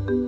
Welcome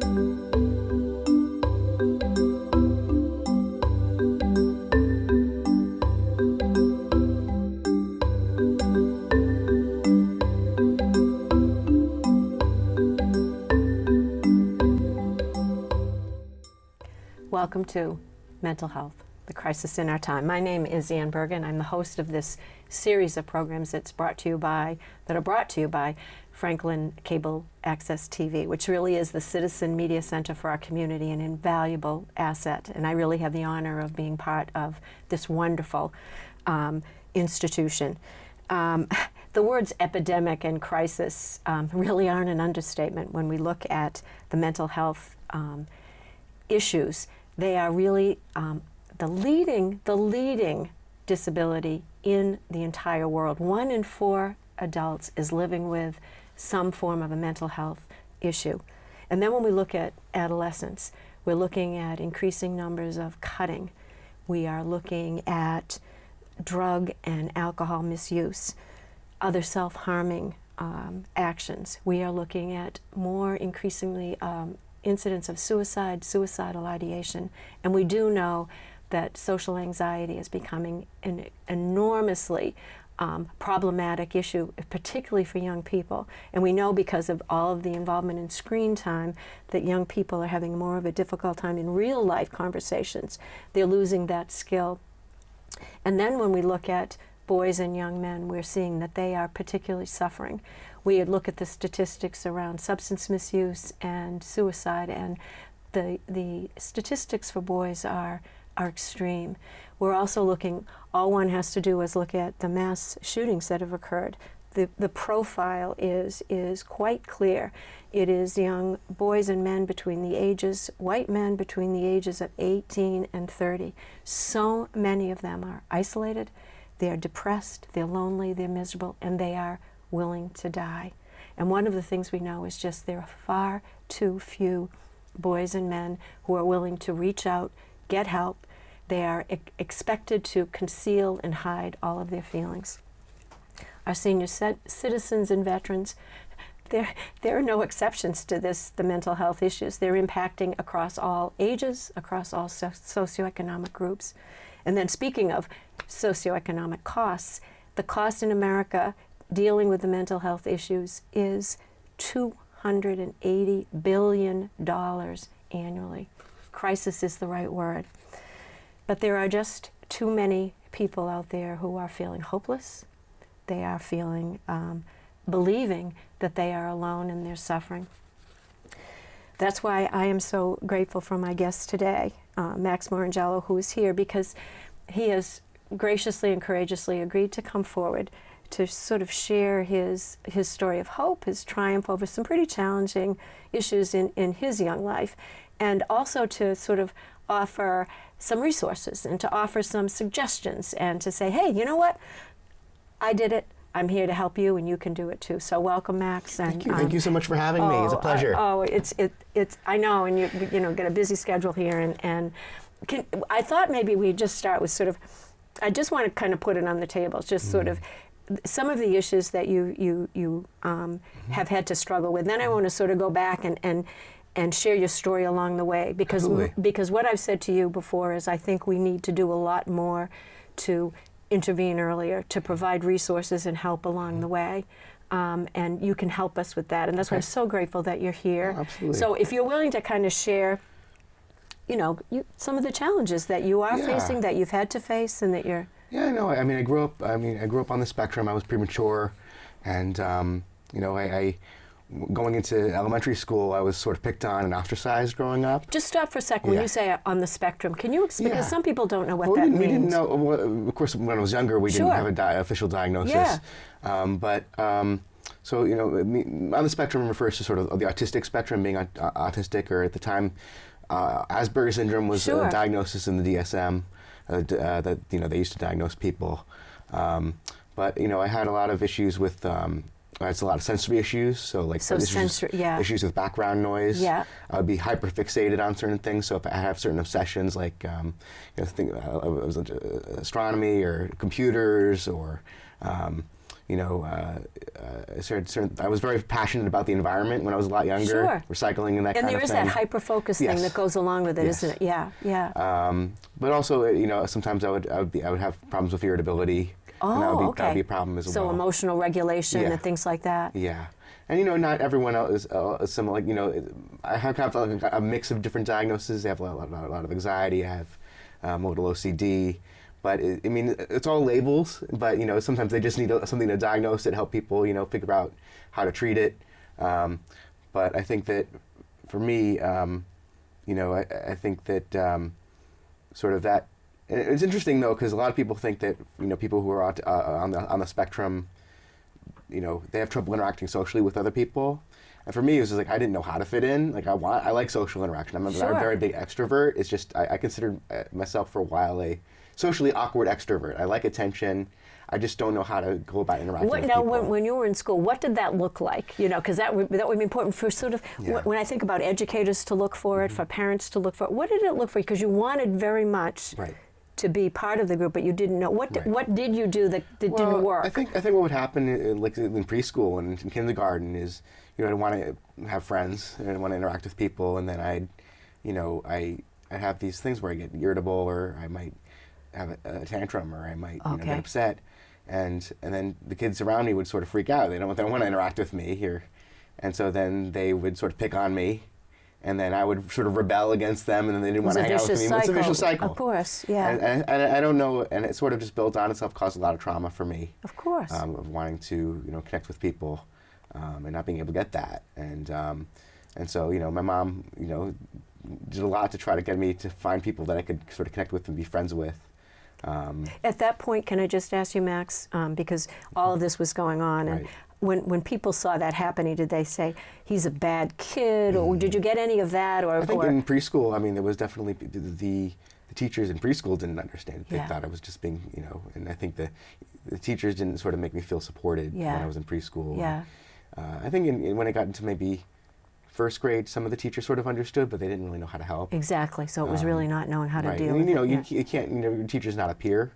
to Mental Health, the Crisis in Our Time. My name is Ann Bergen. I'm the host of this series of programs that are brought to you by Franklin Cable Access TV, which really is the citizen media center for our community, an invaluable asset. And I really have the honor of being part of this wonderful institution. The words epidemic and crisis really aren't an understatement when we look at the mental health issues. They are really the leading disability in the entire world. 1 in 4 adults is living with some form of a mental health issue. And then when we look at adolescents, we're looking at increasing numbers of cutting. We are looking at drug and alcohol misuse, other self-harming actions. We are looking at more increasingly incidents of suicide, suicidal ideation, and we do know that social anxiety is becoming an enormously problematic issue, particularly for young people. And we know because of all of the involvement in screen time that young people are having more of a difficult time in real life conversations. They're losing that skill. And then when we look at boys and young men, we're seeing that they are particularly suffering. We look at the statistics around substance misuse and suicide, and the statistics for boys are extreme. We're also looking, all one has to do is look at the mass shootings that have occurred. The profile is quite clear. It is young boys and men between the ages, white men between the ages of 18 and 30. So many of them are isolated, they're depressed, they're lonely, they're miserable, and they are willing to die. And one of the things we know is just there are far too few boys and men who are willing to reach out, get help. They are expected to conceal and hide all of their feelings. Our senior citizens and veterans, there are no exceptions to this, the mental health issues. They're impacting across all ages, across all socioeconomic groups. And then speaking of socioeconomic costs, the cost in America dealing with the mental health issues is $280 billion annually. Crisis is the right word. But there are just too many people out there who are feeling hopeless. They are feeling, believing that they are alone in their suffering. That's why I am so grateful for my guest today, Max Morello, who is here, because he has graciously and courageously agreed to come forward to sort of share his story of hope, his triumph over some pretty challenging issues in his young life, and also to sort of offer some resources and to offer some suggestions and to say, hey, you know what? I did it. I'm here to help you, and you can do it too. So welcome, Max. And, Thank you so much for having me. It's a pleasure. It's I know, and you know, get a busy schedule here, and I thought maybe we'd just start with sort of, I just want to kind of put it on the table, just sort of some of the issues that you have had to struggle with. Then I want to sort of go back and share your story along the way, because what I've said to you before is I think we need to do a lot more to intervene earlier, to provide resources and help along the way. And you can help us with that. And that's why I'm so grateful that you're here. Oh, absolutely. So if you're willing to kind of share, you know, some of the challenges that you are facing, that you've had to face, and that you're... Yeah, no, I mean, I grew up on the spectrum. I was premature, and, you know, I going into elementary school, I was sort of picked on and ostracized growing up. Just stop for a second. When you say on the spectrum, can you explain? Because some people don't know what that means. We didn't know. Well, of course, when I was younger, we didn't have an official diagnosis. So, you know, on the spectrum refers to sort of the autistic spectrum, being autistic, or at the time, Asperger's syndrome was a diagnosis in the DSM that, you know, they used to diagnose people. But, you know, I had a lot of issues with... it's a lot of sensory issues, so like issues with background noise. Yeah. I would be hyperfixated on certain things. So if I have certain obsessions, like you know, it was astronomy or computers or I was very passionate about the environment when I was a lot younger, Sure. recycling and that kind of thing. And there is that hyper-focus thing that goes along with it, Yes. isn't it? Yeah, yeah. But also, sometimes I would have problems with irritability. And that would be a problem as well. So emotional regulation and things like that. Yeah. And not everyone else is similar. I have kind of like a mix of different diagnoses. I have a lot of anxiety. I have a little OCD. But it's all labels. But sometimes they just need something to diagnose it, help people figure out how to treat it. But I think that for me, I think that sort of that. And it's interesting though, because a lot of people think that people who are on the spectrum, they have trouble interacting socially with other people. And for me, it was just like I didn't know how to fit in. Like I like social interaction. I'm a very big extrovert. It's just I considered myself for a while a socially awkward extrovert. I like attention. I just don't know how to go about interacting with people. Now, when you were in school, what did that look like? Because that would be important for sort of when I think about educators to look for it, for parents to look for it. What did it look for you? Because you wanted very much. Right. To be part of the group, but you didn't know what did you do that didn't work? I think what would happen, like in preschool and in kindergarten, is I'd want to have friends and I'd want to interact with people, and then I'd have these things where I get irritable, or I might have a tantrum, or I might get upset, and then the kids around me would sort of freak out. They don't want to interact with me here, and so then they would sort of pick on me. And then I would sort of rebel against them, and then they didn't want to hang out with me. It's a vicious cycle. Of course, yeah. And I don't know, and it sort of just built on itself, caused a lot of trauma for me. Of course. Of wanting to, connect with people, and not being able to get that. And so, my mom, did a lot to try to get me to find people that I could sort of connect with and be friends with. At that point, can I just ask you, Max, because all of this was going on, and when people saw that happening, did they say, he's a bad kid, or did you get any of that? Or I think in preschool, there was definitely the teachers in preschool didn't understand. They thought I was just being, and I think the teachers didn't sort of make me feel supported when I was in preschool. Yeah. I think when I got into maybe first grade, some of the teachers sort of understood, but they didn't really know how to help. Exactly. So it was really not knowing how to deal with it. You can't, your teacher's not a peer.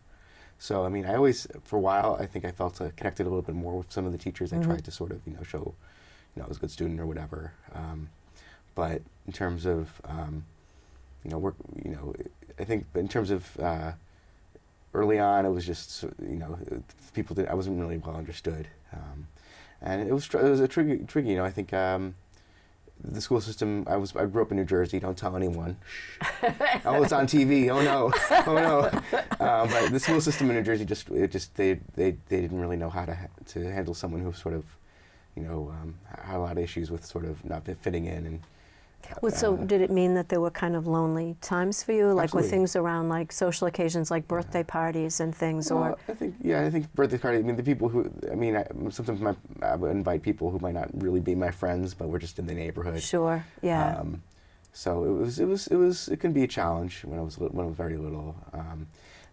So, I always, for a while, I think I felt connected a little bit more with some of the teachers. I tried to sort of, show, I was a good student or whatever. But in terms of, work, I think in terms of early on, it was just, I wasn't really well understood. And it was a tricky, I think, the school system, I grew up in New Jersey, don't tell anyone. Oh, it's on TV, oh no. But the school system in New Jersey they didn't really know how to handle someone who sort of, had a lot of issues with sort of not fitting in. And so did it mean that there were kind of lonely times for you, like absolutely. with things around like social occasions, like birthday parties and things, or? I think birthday parties. The people who, sometimes I would invite people who might not really be my friends, but we're just in the neighborhood. Sure. Yeah. So it can be a challenge when I was very little.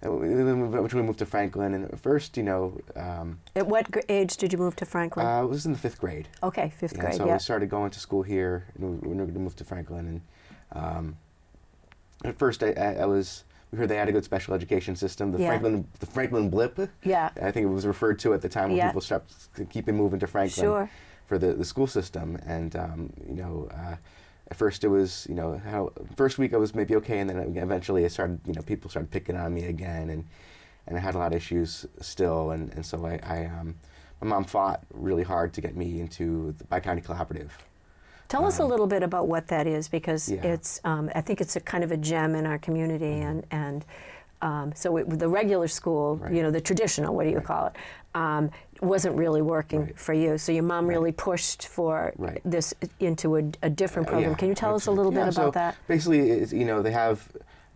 Which we moved to Franklin, and at first, At what age did you move to Franklin? I was in the 5th grade. Okay, 5th grade. So we started going to school here, and we were going to move to Franklin. And at first, we heard they had a good special education system. The Franklin blip. Yeah. I think it was referred to at the time when people started keeping moving to Franklin. Sure. For the school system, and at first it was, first week I was maybe okay, and then eventually it started, people started picking on me again, and I had a lot of issues still, and so my mom fought really hard to get me into the Bi-County Collaborative. Tell us a little bit about what that is, because it's, I think it's a kind of a gem in our community, and so the regular school, the traditional, what do you call it, wasn't really working for you. So your mom really pushed for this into a different program. Can you tell us a little bit about that? Basically, it's, they have,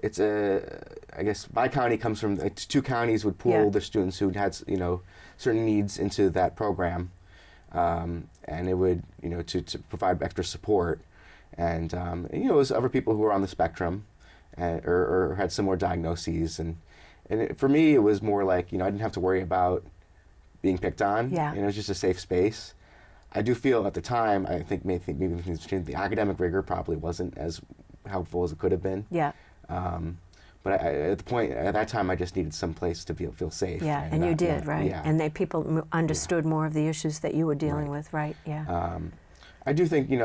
I guess Bi-County comes from, 2 counties would pool their students who had, certain needs into that program. And it would, to provide extra support. And, it was other people who were on the spectrum. Or had similar diagnoses, and for me it was more like I didn't have to worry about being picked on. It was just a safe space. I do feel at the time, I think maybe the academic rigor probably wasn't as helpful as it could have been. But at that time, I just needed some place to feel safe. Yeah, and you did, right? Yeah. And people understood more of the issues that you were dealing with, right? Yeah. I do think, in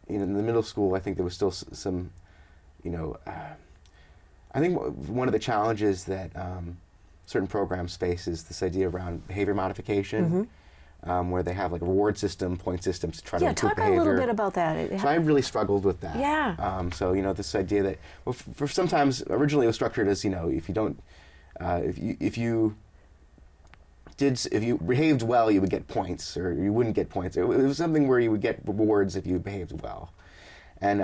the middle school, I think there was still some, I think one of the challenges that certain programs face is this idea around behavior modification, where they have like a reward system, point systems to try to improve behavior. Yeah, talk a little bit about that. So I really struggled with that. Yeah. So this idea that, well, for sometimes originally it was structured as, if you don't, if you behaved well, you would get points, or you wouldn't get points. It was something where you would get rewards if you behaved well. And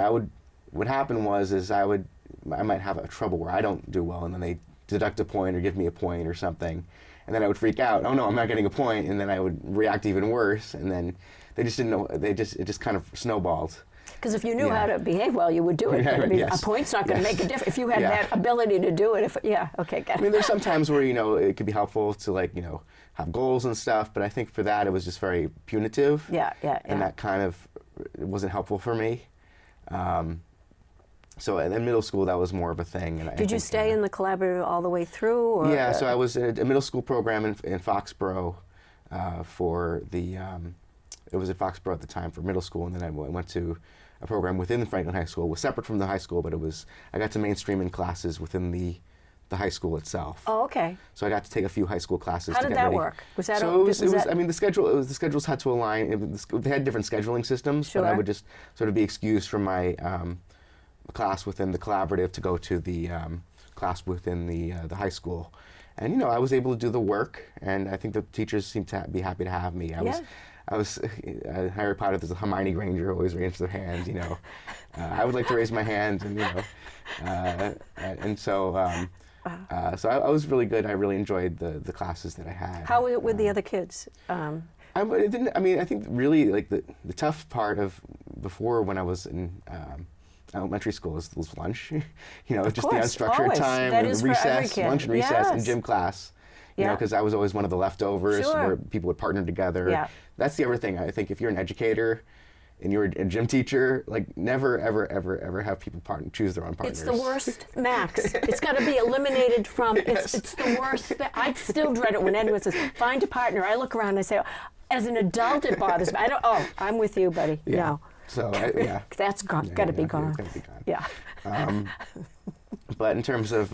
what happened was I might have a trouble where I don't do well, and then they deduct a point or give me a point or something, and then I would freak out. Oh no, I'm not getting a point, and then I would react even worse. And then they just didn't know. It just kind of snowballed. Because if you knew how to behave well, you would do it. I mean, a point's not going to make a difference if you had that ability to do it. Okay, got it. I mean, there's some times where it could be helpful to have goals and stuff, but I think for that it was just very punitive. And that kind of wasn't helpful for me. So in middle school, that was more of a thing. And Did you stay in the collaborative all the way through? Or yeah, so I was in a middle school program in Foxborough for the, it was at Foxborough at the time for middle school, and then I went to a program within Franklin High School. It was separate from the high school, but I got to mainstream in classes within the high school itself. Oh, okay. So I got to take a few high school classes. How to did get that ready. work? Was that? So I mean, the schedules had to align. They had different scheduling systems, but I would just sort of be excused from my class within the collaborative to go to the class within the high school. And I was able to do the work, and I think the teachers seemed to be happy to have me. I was Harry Potter. There's a Hermione Granger always raised their hand. I would like to raise my hand, and so. So I was really good. I really enjoyed the classes that I had. How was it with the other kids? I think really like the tough part of before when I was in elementary school was lunch. Just the unstructured time, that and recess, lunch and recess, and gym class. Because I was always one of the leftovers where people would partner together. Yeah. That's the other thing. I think if you're an educator and you're a gym teacher, never, ever, ever, ever have people choose their own partners. It's the worst, Max. It's got to be eliminated from, it's the worst. I still dread it when anyone says, find a partner. I look around and I say, as an adult, it bothers me. I'm with you, buddy. Yeah. No. So, That's got to be gone. It's got to be gone. Yeah. But in terms of,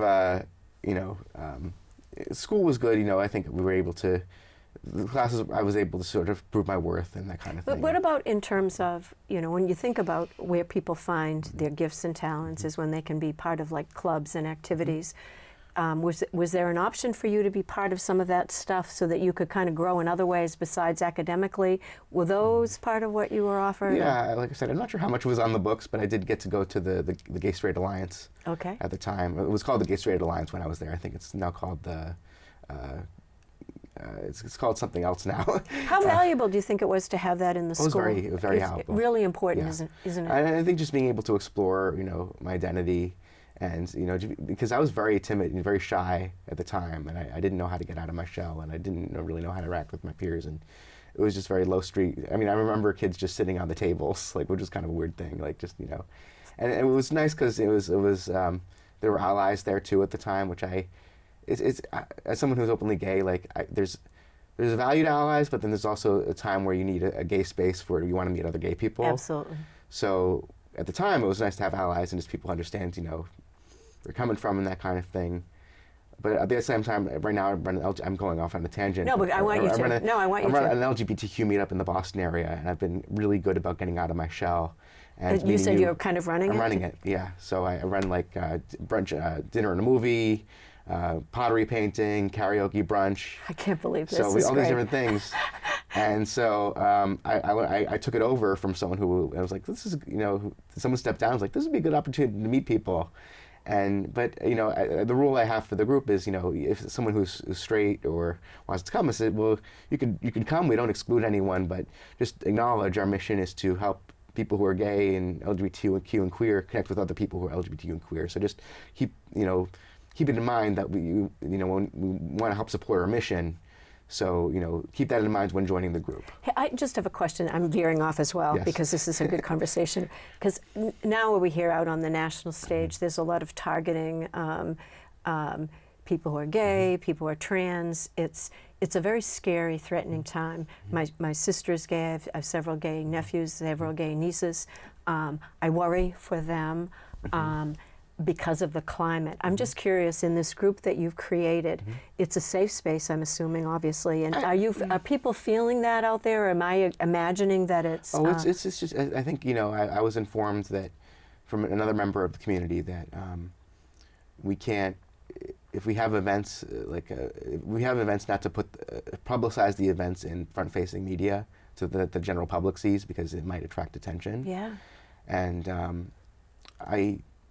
school was good. I think we were able to, the classes, I was able to sort of prove my worth and that kind of thing. But what about in terms of, when you think about where people find their gifts and talents is when they can be part of like clubs and activities. Was there an option for you to be part of some of that stuff so that you could kind of grow in other ways besides academically? Were those part of what you were offered? Yeah, like I said, I'm not sure how much was on the books, but I did get to go to the Gay Straight Alliance at the time. It was called the Gay Straight Alliance when I was there. I think it's now called the... it's called something else now. How valuable do you think it was to have that in the school? It was very helpful. Really important, isn't it? I think just being able to explore, my identity, and because I was very timid and very shy at the time, and I didn't know how to get out of my shell, and I didn't really know how to interact with my peers, and it was just very low street. I mean, I remember kids just sitting on the tables, which is kind of a weird thing, and it was nice because there were allies there too at the time, which it's as someone who's openly gay, there's a value to allies, but then there's also a time where you need a gay space where you want to meet other gay people. Absolutely. So at the time, it was nice to have allies and just people understand, where you're coming from and that kind of thing. But at the same time, right now I'm going off on a tangent. No, but I want you to. I want you to. I run an LGBTQ meetup in the Boston area, and I've been really good about getting out of my shell. And you said you're kind of running it? I'm running it, yeah. So I run brunch, dinner and a movie, pottery painting, karaoke brunch. I can't believe this. So all great. these different things. And so I took it over from someone who I was like, this is, someone stepped down. I was like, this would be a good opportunity to meet people. But the rule I have for the group is, if someone who's straight or wants to come, I said, well, you can come. We don't exclude anyone, but just acknowledge our mission is to help people who are gay and LGBTQ and queer connect with other people who are LGBTQ and queer. So just keep it in mind that when we want to help support our mission, So, keep that in mind when joining the group. Hey, I just have a question. I'm veering off as well, Yes. because this is a good conversation. Because now we hear out on the national stage, there's a lot of targeting people who are gay, people who are trans. It's a very scary, threatening time. My sister is gay. I have several gay nephews, several gay nieces. I worry for them. Because of the climate. I'm just curious, in this group that you've created, it's a safe space, I'm assuming, obviously, and are people feeling that out there, or am I imagining that it's... It's just, I think, I was informed that from another member of the community that we can't, if we have events, we have events, not to publicize the events in front-facing media so that the general public sees, because it might attract attention. Yeah. And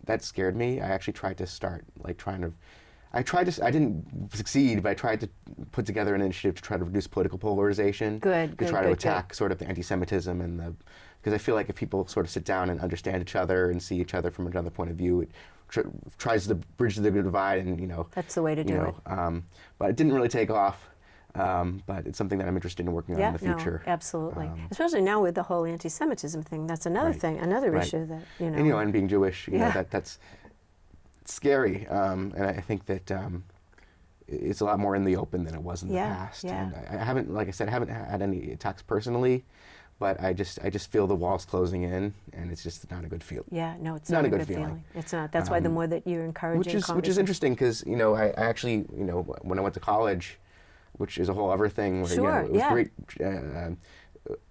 that scared me. I actually tried to start, I didn't succeed, but I tried to put together an initiative to try to reduce political polarization. To try to attack sort of the anti-Semitism because I feel like if people sort of sit down and understand each other and see each other from another point of view, it tries to bridge the divide, and That's the way to do it. But it didn't really take off. But it's something that I'm interested in working on in the future. No, absolutely. Especially now with the whole anti-Semitism thing. That's another thing, another issue that, And being Jewish, that's scary. And I think that it's a lot more in the open than it was in the past. And I haven't, like I said, I haven't had any attacks personally, but I just feel the walls closing in, and it's just not a good feeling. Yeah, no, it's not a good feeling. It's not. That's why the more that you're encouraging which is interesting, because I actually, when I went to college, which is a whole other thing. Where, it was great. I'm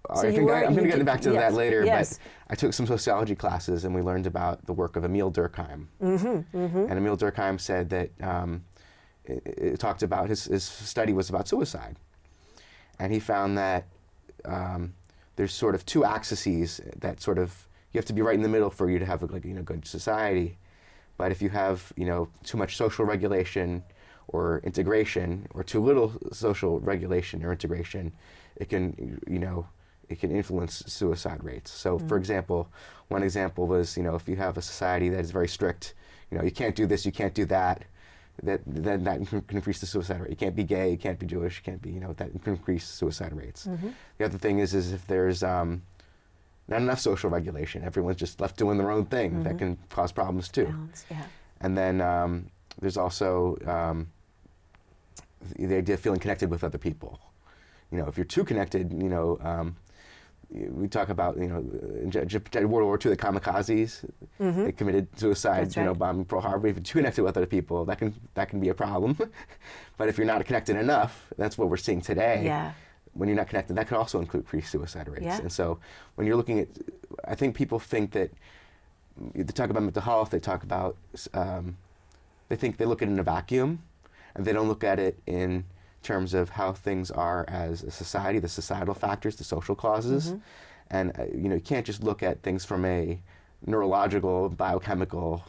going to get back to that later, but I took some sociology classes, and we learned about the work of Emil Durkheim. And Emil Durkheim said that it talked about, his study was about suicide. And he found that there's sort of two axes that sort of, you have to be right in the middle for you to have a good society. But if you have too much social regulation or integration, or too little social regulation or integration, it can influence suicide rates. So, for example, one example was, if you have a society that is very strict, you can't do this, you can't do that, then that can increase the suicide rate. You can't be gay, you can't be Jewish, you can't be, that can increase suicide rates. The other thing is if there's not enough social regulation, everyone's just left doing their own thing, that can cause problems too. Balance, And then there's also the idea of feeling connected with other people. If you're too connected, we talk about, in World War II, the kamikazes, they committed suicide, bombing Pearl Harbor. If you're too connected with other people, that can be a problem. But if you're not connected enough, that's what we're seeing today. Yeah. When you're not connected, that could also increase suicide rates. Yeah. And so when you're looking at, I think people think that, they talk about mental health, they talk about, they look at it in a vacuum, and they don't look at it in terms of how things are as a society, the societal factors, the social causes. And you can't just look at things from a neurological, biochemical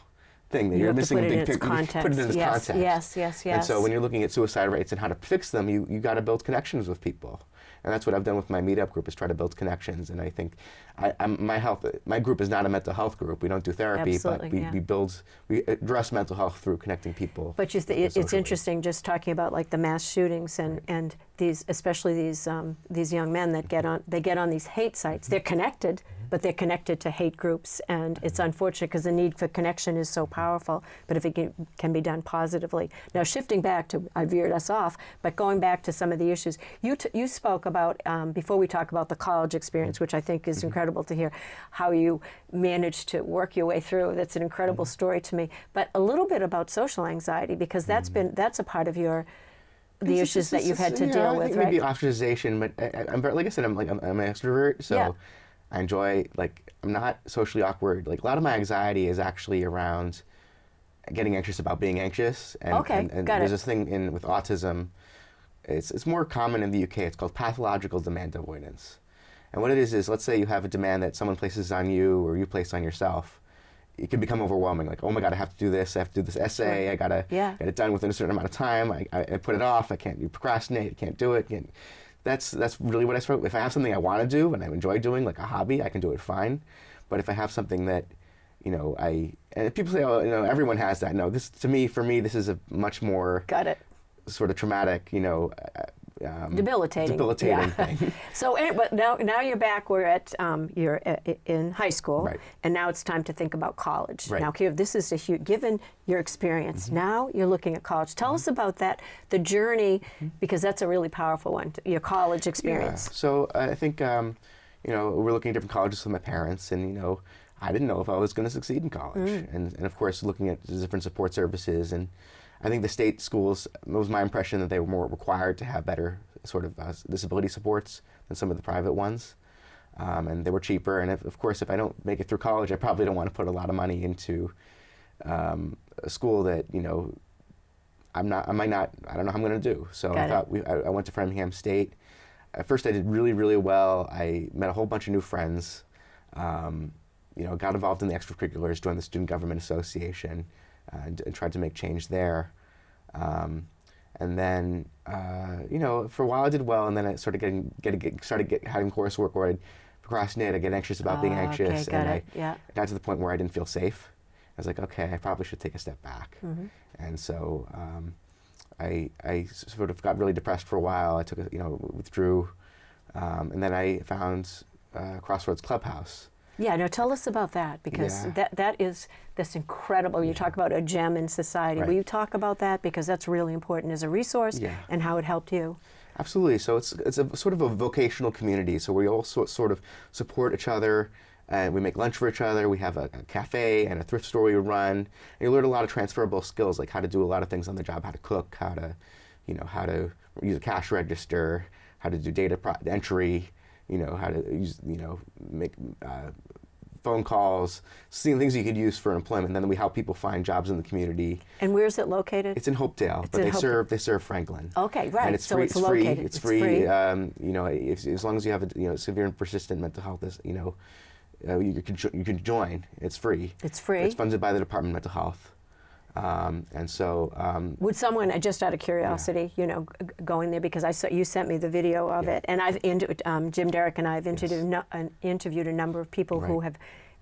thing. You're missing a big picture. You put it in its context. Yes. And so when you're looking at suicide rates and how to fix them, you got to build connections with people. And that's what I've done with my meetup group, is try to build connections. And I think my group is not a mental health group. We don't do therapy, but we address mental health through connecting people. But it's interesting just talking about like the mass shootings and these, especially these young men that get on these hate sites. They're connected, but they're connected to hate groups, and it's unfortunate because the need for connection is so powerful. But if it can be done positively. Now, shifting back to, I veered us off, but going back to some of the issues you spoke about before we talk about the college experience, which I think is incredible to hear how you managed to work your way through. That's an incredible story to me. But a little bit about social anxiety, because that's a part of the issues that you've had to deal with, right? Maybe ostracization, but I'm very, like I said, I'm an extrovert, so I enjoy, I'm not socially awkward. A lot of my anxiety is actually around getting anxious about being anxious. And there's this thing with autism. It's more common in the UK. It's called pathological demand avoidance. And what it is let's say you have a demand that someone places on you or you place on yourself. It can become overwhelming. Like, oh my God, I have to do this. I have to do this essay. I gotta get it done within a certain amount of time. I put it off. I can't procrastinate. I can't do it. That's really what I struggle with. If I have something I want to do and I enjoy doing, like a hobby, I can do it fine. But if I have something that, and people say, oh, everyone has that. No, for me, this is a much more sort of traumatic, debilitating thing. So, but now you're back. We're at in high school, Right. and now it's time to think about college. Right. Now, here, this is a huge. Given your experience, now you're looking at college. Tell us about that, the journey, because that's a really powerful one. Your college experience. Yeah. So I think we're looking at different colleges with my parents, and I didn't know if I was going to succeed in college, and of course looking at the different support services, and I think the state schools, it was my impression that they were more required to have better sort of disability supports than some of the private ones, and they were cheaper. And of course, if I don't make it through college, I probably don't want to put a lot of money into a school that I don't know how I'm going to do. So I went to Framingham State. At first, I did really, really well. I met a whole bunch of new friends. Got involved in the extracurriculars, joined the Student Government Association, and tried to make change there. And then, for a while I did well, and then I started having coursework where I'd procrastinate. I'd get anxious about being anxious, okay, and I got to the point where I didn't feel safe. I was like, okay, I probably should take a step back. And so I sort of got really depressed for a while. I withdrew, and then I found Crossroads Clubhouse. Yeah, no, tell us about that, because that's incredible. You talk about a gem in society. Right. Will you talk about that, because that's really important as a resource and how it helped you? Absolutely. So it's a sort of a vocational community. So we all sort of support each other, and we make lunch for each other. We have a cafe and a thrift store we run. And you learn a lot of transferable skills, like how to do a lot of things on the job, how to cook, how to use a cash register, how to do data entry. How to use, make phone calls, seeing things you could use for employment. And then we help people find jobs in the community. And where's it located? It's in Hopedale, but they serve Franklin. Okay, right. And it's so free. it's located. It's free. As long as you have severe and persistent mental health, you can join. It's free. It's free. It's funded by the Department of Mental Health. Would someone, just out of curiosity, going there, because I saw you sent me the video of it, and I've Jim Derrick and I have interviewed a number of people who have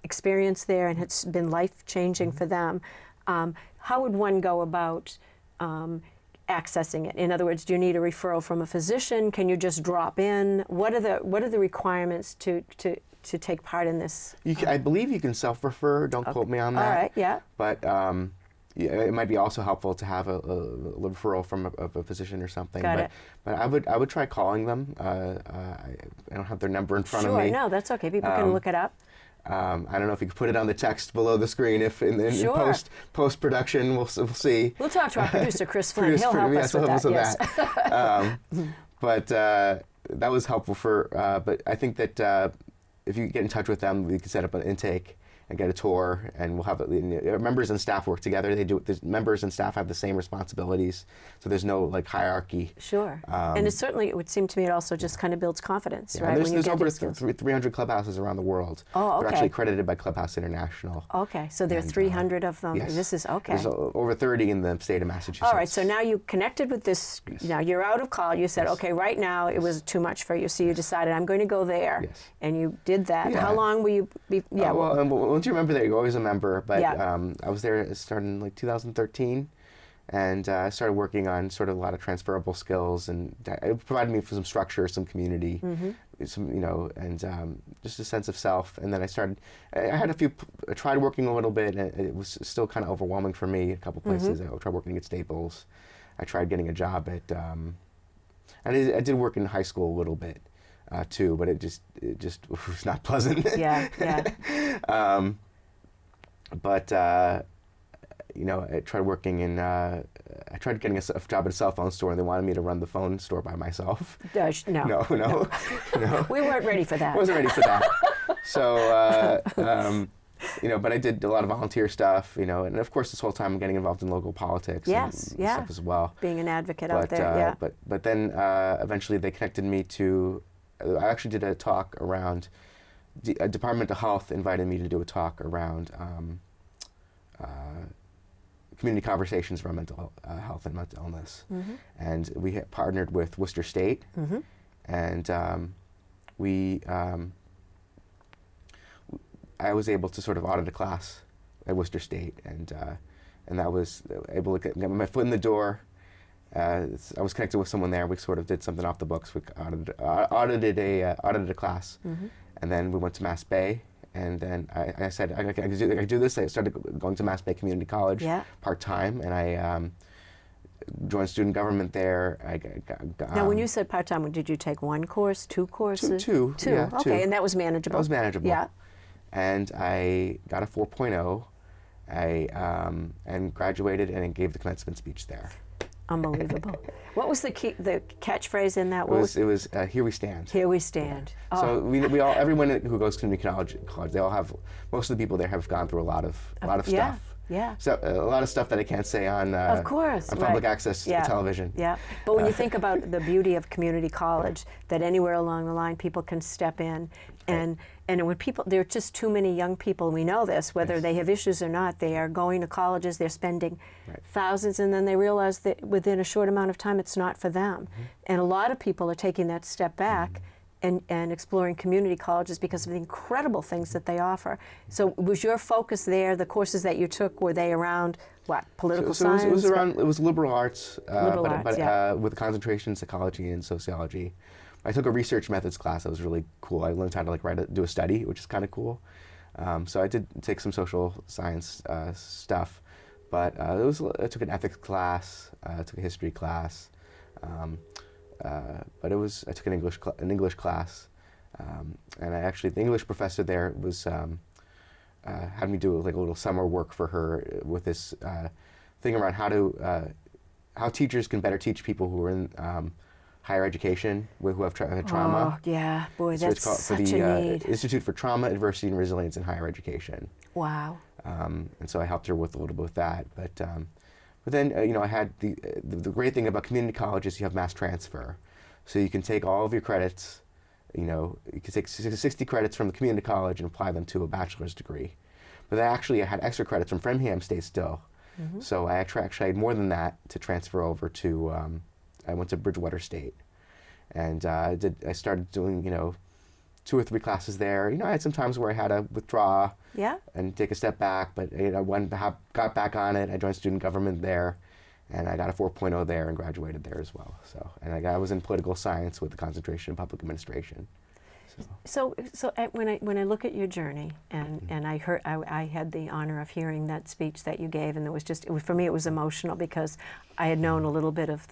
experienced there, and it's been life-changing for them. How would one go about accessing it? In other words, do you need a referral from a physician? Can you just drop in? What are the requirements to take part in this? I believe you can self-refer. Don't quote me on that. All right. Yeah. But it might be also helpful to have a referral from a phishician or something. Got it. But I would try calling them. I don't have their number in front of me. Sure, no, that's okay. People can look it up. I don't know if you could put it on the text below the screen. If in post production, we'll see. We'll talk to our producer Chris Flynn. He'll help us with that. But that was helpful for. But I think that if you get in touch with them, we can set up an intake and get a tour, and we'll have members and staff work together. The members and staff have the same responsibilities, so there's no hierarchy. Sure, and it would seem to me it also just kind of builds confidence, right? There's over 300 clubhouses around the world. Oh, okay. They're actually accredited by Clubhouse International. Okay, so there are 300 of them. Yes. This is okay. There's over 30 in the state of Massachusetts. All right, so now you connected with this. Yes. Now you're out of college. You said, okay, right now it was too much for you, so you decided I'm going to go there, and you did that. Yeah. How long will you be? Yeah. Once you remember that, you're always a member. But Yeah. I was there starting in 2013, and I started working on sort of a lot of transferable skills, and it provided me for some structure, some community, some and just a sense of self. And then I tried working a little bit, and it was still kind of overwhelming for me. A couple places. I tried working at Staples. I tried getting a job at, and I did work in high school a little bit too, but it just was not pleasant. Yeah. But I tried working in. I tried getting a job at a cell phone store, and they wanted me to run the phone store by myself. No. We weren't ready for that. Wasn't ready for that. So, but I did a lot of volunteer stuff, and of course this whole time I'm getting involved in local politics and stuff as well. Being an advocate out there, But then eventually they connected me to. I actually did a talk around. Department of Health invited me to do a talk around community conversations around mental health and mental illness. And we had partnered with Worcester State, and I was able to sort of audit a class at Worcester State, and that was able to get my foot in the door, I was connected with someone there. We sort of did something off the books. We audited a class, and then we went to Mass Bay. And then I said I could do this. I started going to Mass Bay Community College part time, and I joined student government there. Now, when you said part time, did you take one course, two courses? Two. Yeah, okay, two. And that was manageable. That was manageable. Yeah. And I got a 4.0. And graduated and gave the commencement speech there. Unbelievable. What was the catchphrase in that? It was "Here we stand." Here we stand. Yeah. So we all, everyone who goes to community college, they all have. Most of the people there have gone through a lot of stuff. Yeah. So a lot of stuff that I can't say on of course, on public access television. Yeah. But when you think about the beauty of community college, that anywhere along the line people can step in, and when people, there are just too many young people. We know this, whether they have issues or not. They are going to colleges. They're spending thousands, and then they realize that within a short amount of time, it's not for them. And a lot of people are taking that step back. And exploring community colleges because of the incredible things that they offer. So was your focus there, the courses that you took, were they around what, political science? It was liberal arts, with concentration in psychology and sociology. I took a research methods class that was really cool. I learned how to do a study, which is kind of cool. So I did take some social science stuff, but I took an ethics class, I took a history class. But I took an English class, and the English professor there was had me do like a little summer work for her with this thing around how teachers can better teach people who are in higher education who have trauma. Oh yeah, boy, so that's such a need. Institute for Trauma, Adversity, and Resilience in Higher Education. Wow. And so I helped her with a little bit with that, But then, I had the great thing about community college is you have mass transfer. So you can take all of your credits, you can take 60 credits from the community college and apply them to a bachelor's degree. But I had extra credits from Framingham State still. So I actually had more than that to transfer over to, I went to Bridgewater State. And I started doing, 2 or 3 classes there. I had some times where I had to withdraw and take a step back, but I got back on it. I joined student government there, and I got a 4.0 there and graduated there as well. So, and I was in political science with a concentration in public administration. So when I look at your journey, and I had the honor of hearing that speech that you gave, and for me it was emotional because I had known a little bit of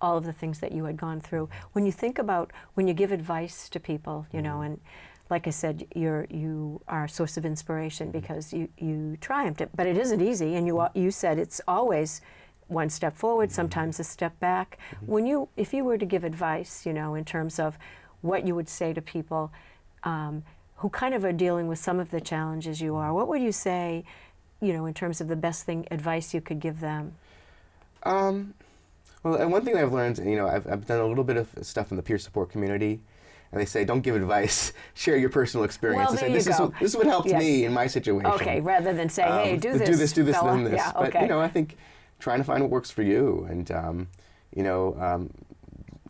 all of the things that you had gone through. When you think about, when you give advice to people, and like I said, you are a source of inspiration because you triumphed it, but it isn't easy, and you said it's always one step forward, sometimes a step back. If you were to give advice, in terms of what you would say to people who kind of are dealing with some of the challenges you are, what would you say, in terms of the best advice you could give them? Well, and one thing I've learned, I've done a little bit of stuff in the peer support community, and they say, don't give advice, share your personal experience. Well, This is what helped me in my situation. Okay, rather than say, hey, do this, fella. Then this. Yeah, but, okay. I think trying to find what works for you, and, I'm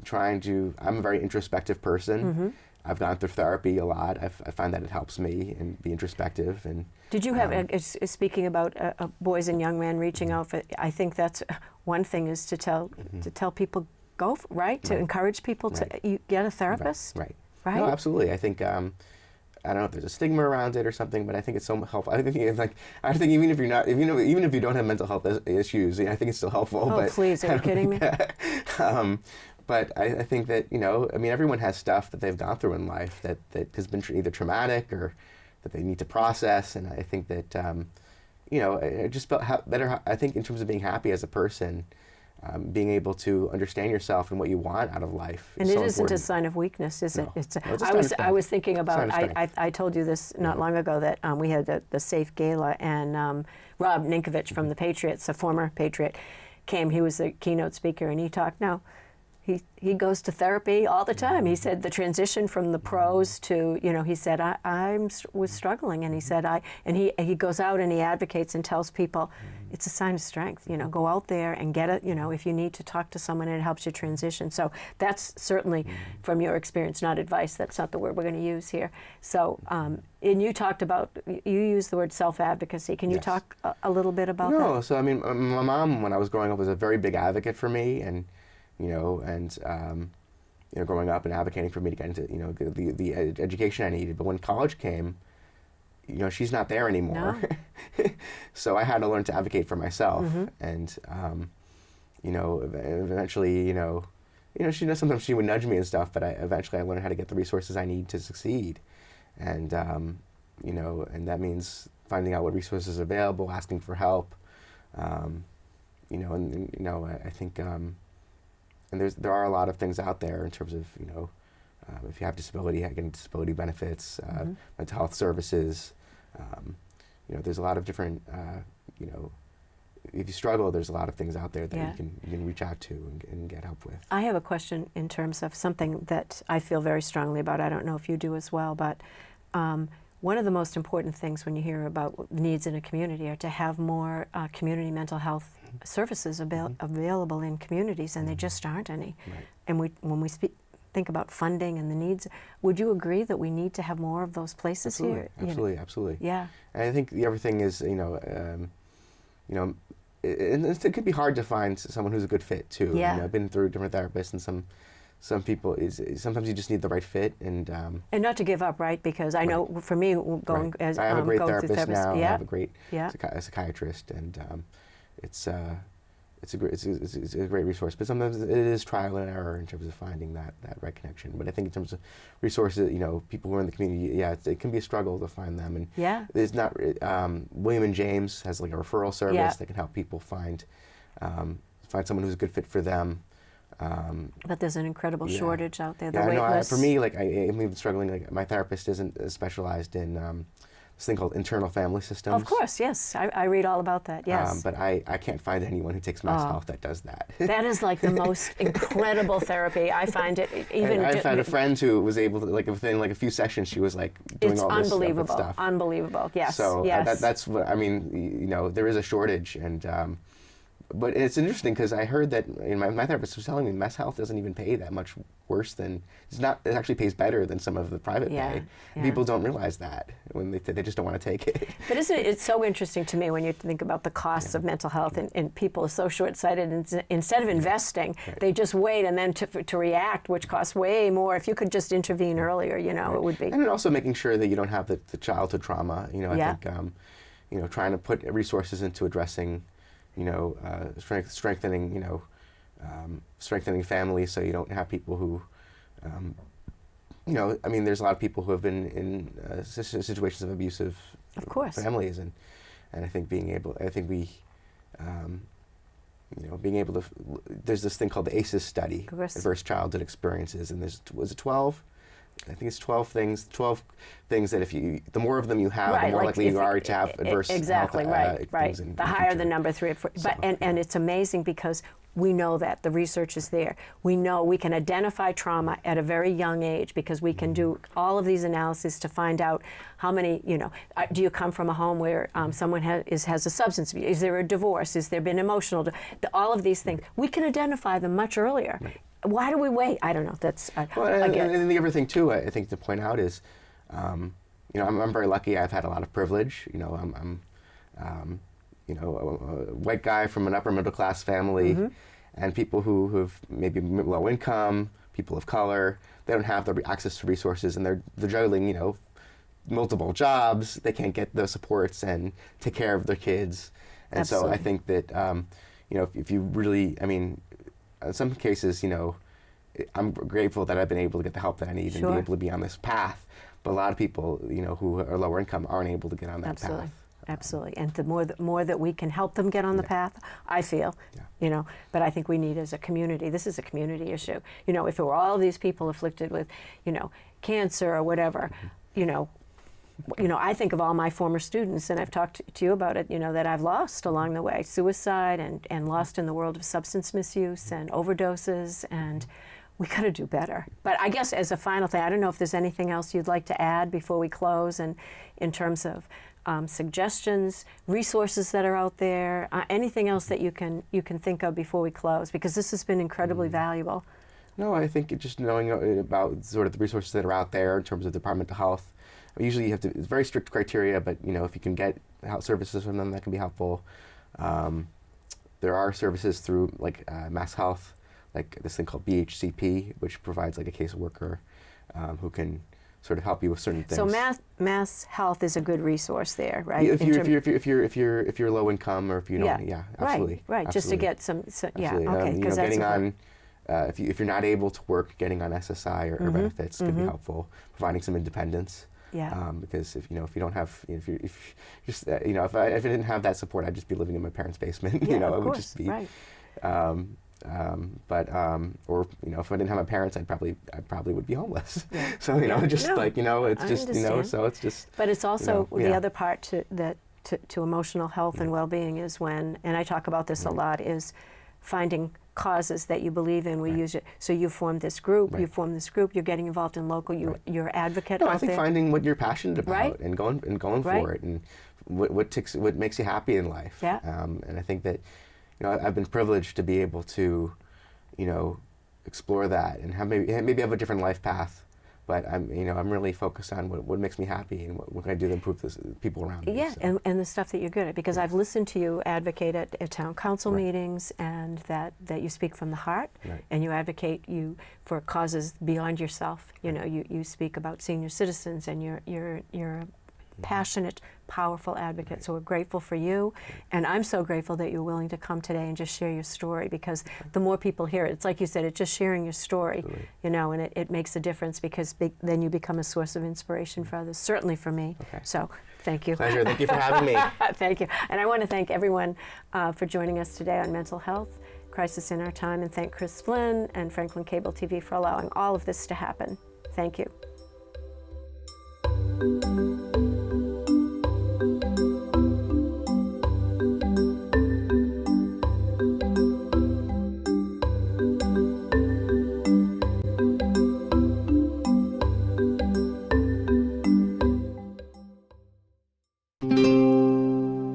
a very introspective person. I've gone through therapy a lot. I find that it helps me and be introspective. And did you have, speaking about boys and young men reaching out for, I think that's one thing is to tell people to encourage people to get a therapist. Right. No, absolutely. I think I don't know if there's a stigma around it or something, but I think it's so helpful. I think even if you don't have mental health issues, I think it's still helpful. Oh, but, please, are you kidding me? But I think that, everyone has stuff that they've gone through in life that has been either traumatic or that they need to process. And I think that, I just felt better, I think, in terms of being happy as a person, being able to understand yourself and what you want out of life. And it isn't a sign of weakness, is it? I was thinking about, I told you this not long ago, that we had the SAFE Gala, and Rob Ninkovich from the Patriots, a former Patriot, came. He was the keynote speaker, and he talked, he goes to therapy all the time. He said the transition from the prose to, he said, was struggling, and he said, he goes out and he advocates and tells people, it's a sign of strength, go out there and get it, if you need to talk to someone, and it helps you transition. So that's certainly from your experience, not advice. That's not the word we're going to use here. So, and you talked about, you used the word self-advocacy. Can you talk a little bit about that? No, so I mean, my mom, when I was growing up, was a very big advocate for me, and growing up and advocating for me to get into, the education I needed. But when college came, she's not there anymore. No. So I had to learn to advocate for myself, and eventually, sometimes she would nudge me and stuff, but eventually I learned how to get the resources I need to succeed. And, and that means finding out what resources are available, asking for help, I think, and there are a lot of things out there in terms of, if you have disability, getting disability benefits, mental health services, there's a lot of different, if you struggle, there's a lot of things out there that you can reach out to and get help with. I have a question in terms of something that I feel very strongly about. I don't know if you do as well, but one of the most important things when you hear about needs in a community are to have more community mental health services available in communities, and there just aren't any. Right. And when we think about funding and the needs, would you agree that we need to have more of those places here? Absolutely. Yeah. And I think the other thing is, it could be hard to find someone who's a good fit too. Yeah. I've been through different therapists, and some people sometimes you just need the right fit, and not to give up, right? Because I know for me, going as I have a great therapist now. Yeah. I have a great psychiatrist, and it's a great resource. But sometimes it is trial and error in terms of finding that right connection. But I think in terms of resources, people who are in the community, it can be a struggle to find them. And it's not. William and James has like a referral service that can help people find someone who's a good fit for them. But there's an incredible shortage out there. The wait list. For me, like I'm even struggling. Like my therapist isn't specialized in this thing called internal family systems. Of course, yes, I read all about that. Yes, but I can't find anyone who takes Mass Health that does that. That is like the most incredible therapy. I find it even. And I've had a friend who was able to, like, within like a few sessions, she was like doing all this stuff. Unbelievable. Yes. So that's what I mean. There is a shortage, and but it's interesting because I heard that my therapist was telling me Mass Health doesn't even pay that much worse than it actually pays better than some of the private pay. Yeah. People don't realize that when they just don't want to take it. But isn't it's so interesting to me when you think about the costs of mental health, and people are so short-sighted, and instead of investing, they just wait and then to react, which costs way more. If you could just intervene earlier, it would be. And also making sure that you don't have the childhood trauma. I think trying to put resources into addressing strengthening families, so you don't have people who, there's a lot of people who have been in situations of abusive families, and I think being able to, there's this thing called the ACEs study, Adverse Childhood Experiences, and was it 12? I think it's 12 things that the more of them you have, the more likely you are to have adverse health things. The higher the number, 3 or 4. And it's amazing because we know that the research is there. We know we can identify trauma at a very young age because we can do all of these analyses to find out how many, do you come from a home where someone has a substance abuse? Is there a divorce? Has there been emotional? All of these things. We can identify them much earlier. Right. Why do we wait? I don't know. That's and the other thing too, I think to point out is, I'm very lucky. I've had a lot of privilege. I'm a white guy from an upper middle class family, and people who've maybe low income, people of color, they don't have the access to resources, and they're juggling multiple jobs. They can't get those supports and take care of their kids, and so I think that if you really, in some cases, I'm grateful that I've been able to get the help that I need and be able to be on this path. But a lot of people, who are lower income aren't able to get on that path. Absolutely. And the more that we can help them get on the path, I feel, but I think we need as a community, this is a community issue. If it were all of these people afflicted with, cancer or whatever, you know, I think of all my former students, and I've talked to you about it, you know, that I've lost along the way, suicide and lost in the world of substance misuse and overdoses, and we got to do better. But I guess as a final thing, I don't know if there's anything else you'd like to add before we close, and in terms of suggestions, resources that are out there, anything else that you can think of before we close, because this has been incredibly valuable. No, I think just knowing about sort of the resources that are out there in terms of Department of Health. Usually you have to, it's very strict criteria, but you know, if you can get health services from them, that can be helpful. There are services through like Mass Health, like this thing called BHCP, which provides like a caseworker who can sort of help you with certain things. So Mass Health is a good resource there, right? If you're low income, or if you don't, yeah, absolutely, right, absolutely. just to get some yeah, okay, you know, getting on. If you're not able to work, getting on SSI or benefits can be helpful. Providing some independence. Yeah. Because if you don't have, if I didn't have that support, I'd just be living in my parents' basement. Yeah, you know, of it would course, just be. right. Or you know, if I didn't have my parents, I probably would be homeless. Yeah. So you know, just no, like you know, it's I just understand. you know, so it's just. But it's also you know, the other part to emotional health and well-being is when, and I talk about this a lot, is finding causes that you believe in. We use it. So you formed this group. You formed this group. You're getting involved in local. You're advocate. No, out I think there. finding what you're passionate about and going Right. for it, and what makes you happy in life. Yeah. And I think that, you know, I've been privileged to be able to, you know, explore that and have maybe have a different life path. But I'm really focused on what makes me happy and what can I do to improve people around me. Yeah, So. and the stuff that you're good at, because I've listened to you advocate at town council Right. meetings, and that you speak from the heart, Right. and you advocate for causes beyond yourself. You know, you speak about senior citizens, and you're a passionate, powerful advocate. Right. So we're grateful for you, and I'm so grateful that you're willing to come today and just share your story, because the more people hear it, it's like you said, it's just sharing your story, Absolutely. you know, and it makes a difference, because then you become a source of inspiration for others, certainly for me. Okay. So thank you. Pleasure. Thank you for having me. Thank you. And I want to thank everyone for joining us today on Mental Health, Crisis in Our Time, and thank Chris Flynn and Franklin Cable TV for allowing all of this to happen. Thank you.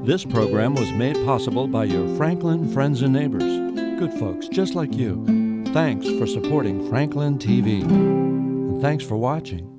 This program was made possible by your Franklin friends and neighbors, good folks just like you. Thanks for supporting Franklin TV. And thanks for watching.